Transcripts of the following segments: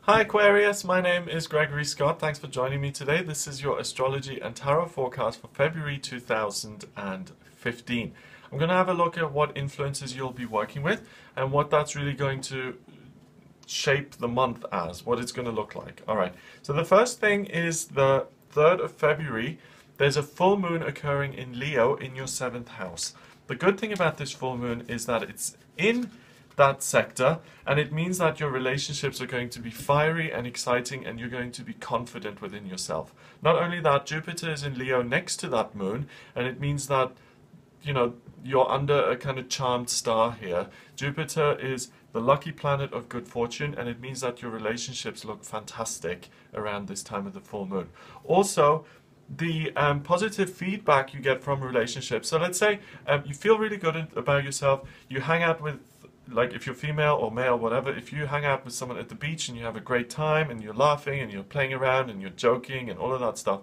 Hi Aquarius, my name is Gregory Scott. Thanks for joining me today. This is your astrology and tarot forecast for February 2015. I'm going to have a look at what influences you'll be working with and what that's really going to shape the month as, what it's going to look like. Alright, so the first thing is the 3rd of February. There's a full moon occurring in Leo in your 7th house. The good thing about this full moon is that it's in that sector, and it means that your relationships are going to be fiery and exciting, and you're going to be confident within yourself. Not only that, Jupiter is in Leo next to that moon, and it means that you're under a kind of charmed star here. Jupiter is the lucky planet of good fortune, and it means that your relationships look fantastic around this time of the full moon. Also, the positive feedback you get from relationships. So let's say you feel really good about yourself, you hang out with, like if you're female or male, whatever, if you hang out with someone at the beach and you have a great time and you're laughing and you're playing around and you're joking and all of that stuff,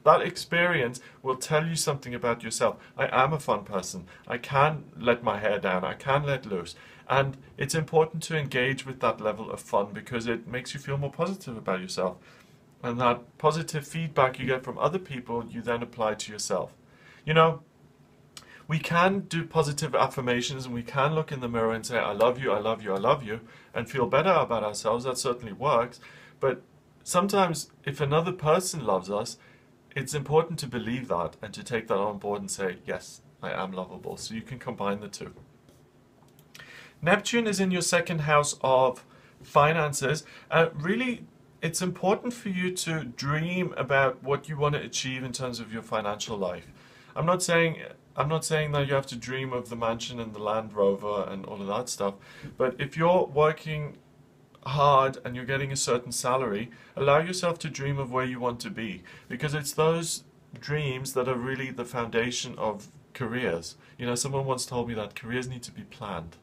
that experience will tell you something about yourself. I am a fun person. I can let my hair down. I can let loose. And it's important to engage with that level of fun because it makes you feel more positive about yourself. And that positive feedback you get from other people, you then apply to yourself. You know, we can do positive affirmations and we can look in the mirror and say, I love you, I love you, I love you, and feel better about ourselves. That certainly works. But sometimes if another person loves us, it's important to believe that and to take that on board and say, yes, I am lovable. So you can combine the two. Neptune is in your 2nd house of finances. Really, it's important for you to dream about what you want to achieve in terms of your financial life. I'm not saying that you have to dream of the mansion and the Land Rover and all of that stuff, but if you're working hard and you're getting a certain salary, allow yourself to dream of where you want to be, because it's those dreams that are really the foundation of careers. You know, someone once told me that careers need to be planned.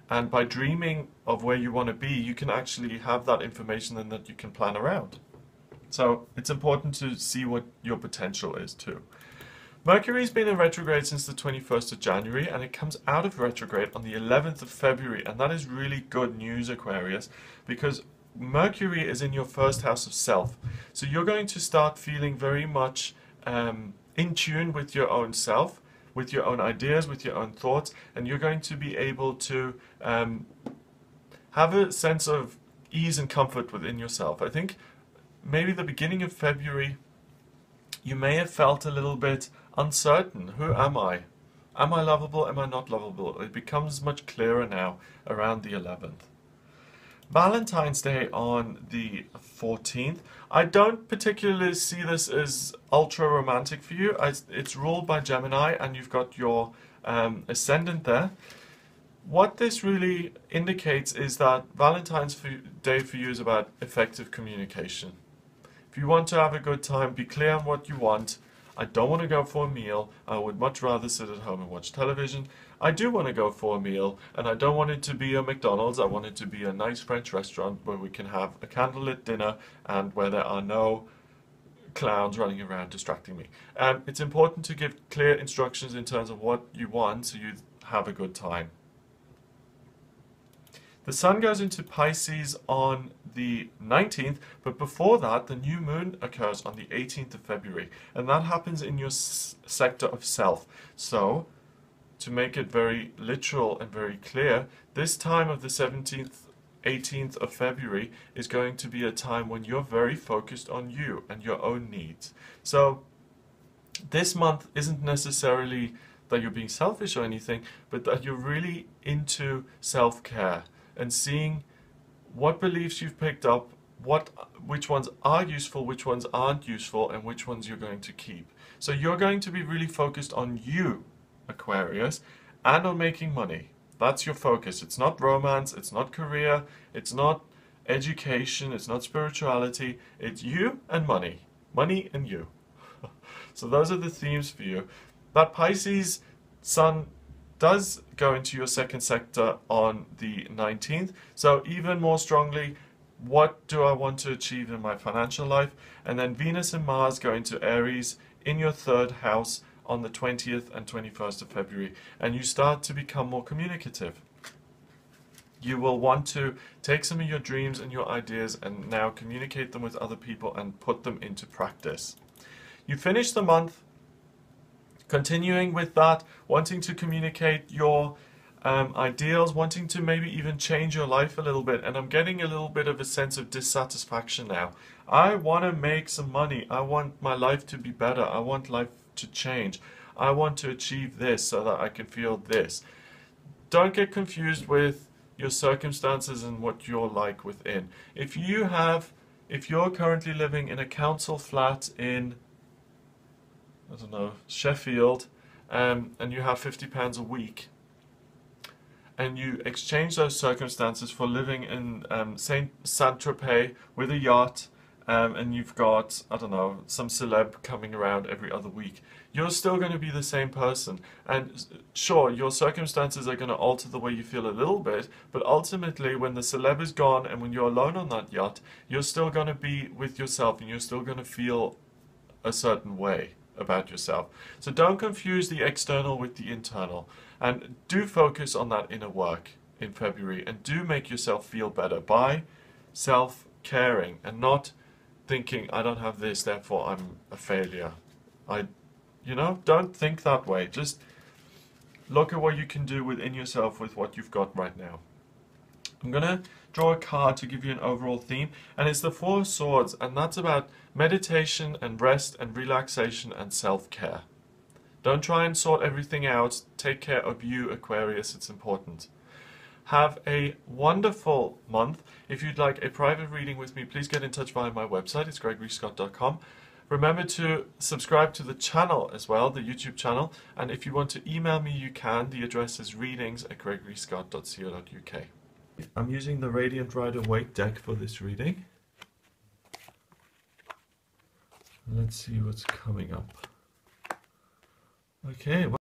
And by dreaming of where you want to be, you can actually have that information and that you can plan around. So it's important to see what your potential is too. Mercury's been in retrograde since the 21st of January, and it comes out of retrograde on the 11th of February, and that is really good news, Aquarius, because Mercury is in your 1st house of self. So you're going to start feeling very much in tune with your own self, with your own ideas, with your own thoughts, and you're going to be able to have a sense of ease and comfort within yourself. I think maybe the beginning of February, you may have felt a little bit uncertain. Who am I? Am I lovable? Am I not lovable? It becomes much clearer now around the 11th. Valentine's Day on the 14th. I don't particularly see this as ultra romantic for you. It's ruled by Gemini and you've got your ascendant there. What this really indicates is that Valentine's Day for you is about effective communication. If you want to have a good time, be clear on what you want. I don't want to go for a meal. I would much rather sit at home and watch television. I do want to go for a meal, and I don't want it to be a McDonald's. I want it to be a nice French restaurant where we can have a candlelit dinner and where there are no clowns running around distracting me. It's important to give clear instructions in terms of what you want so you have a good time. The Sun goes into Pisces on the 19th, but before that, the new moon occurs on the 18th of February, and that happens in your sector of self. So, to make it very literal and very clear, this time of the 17th, 18th of February is going to be a time when you're very focused on you and your own needs. So, this month isn't necessarily that you're being selfish or anything, but that you're really into self-care and seeing what beliefs you've picked up, which ones are useful, which ones aren't useful, and which ones you're going to keep. So you're going to be really focused on you, Aquarius, and on making money. That's your focus. It's not romance, it's not career, it's not education, it's not spirituality. It's you and money. Money and you. So those are the themes for you. That Pisces Sun does go into your 2nd sector on the 19th. So even more strongly, what do I want to achieve in my financial life? And then Venus and Mars go into Aries in your 3rd house on the 20th and 21st of February. And you start to become more communicative. You will want to take some of your dreams and your ideas and now communicate them with other people and put them into practice. You finish the month continuing with that, wanting to communicate your ideals, wanting to maybe even change your life a little bit. And I'm getting a little bit of a sense of dissatisfaction now. I want to make some money. I want my life to be better. I want life to change. I want to achieve this so that I can feel this. Don't get confused with your circumstances and what you're like within. If you're currently living in a council flat in, I don't know, Sheffield, and you have £50 a week, and you exchange those circumstances for living in Saint-Tropez with a yacht, and you've got, I don't know, some celeb coming around every other week, you're still going to be the same person. And sure, your circumstances are going to alter the way you feel a little bit, but ultimately when the celeb is gone and when you're alone on that yacht, you're still going to be with yourself and you're still going to feel a certain way about yourself. So don't confuse the external with the internal, and do focus on that inner work in February, and do make yourself feel better by self-caring and not thinking, I don't have this, therefore I'm a failure. Don't think that way. Just look at what you can do within yourself with what you've got right now. I'm going to draw a card to give you an overall theme, and it's the Four of Swords, and that's about meditation and rest and relaxation and self-care. Don't try and sort everything out. Take care of you, Aquarius. It's important. Have a wonderful month. If you'd like a private reading with me, please get in touch via my website. It's gregoryscott.com. Remember to subscribe to the channel as well, the YouTube channel. And if you want to email me, you can. The address is readings@gregoryscott.co.uk. I'm using the Radiant Rider Waite deck for this reading. Let's see what's coming up. Okay.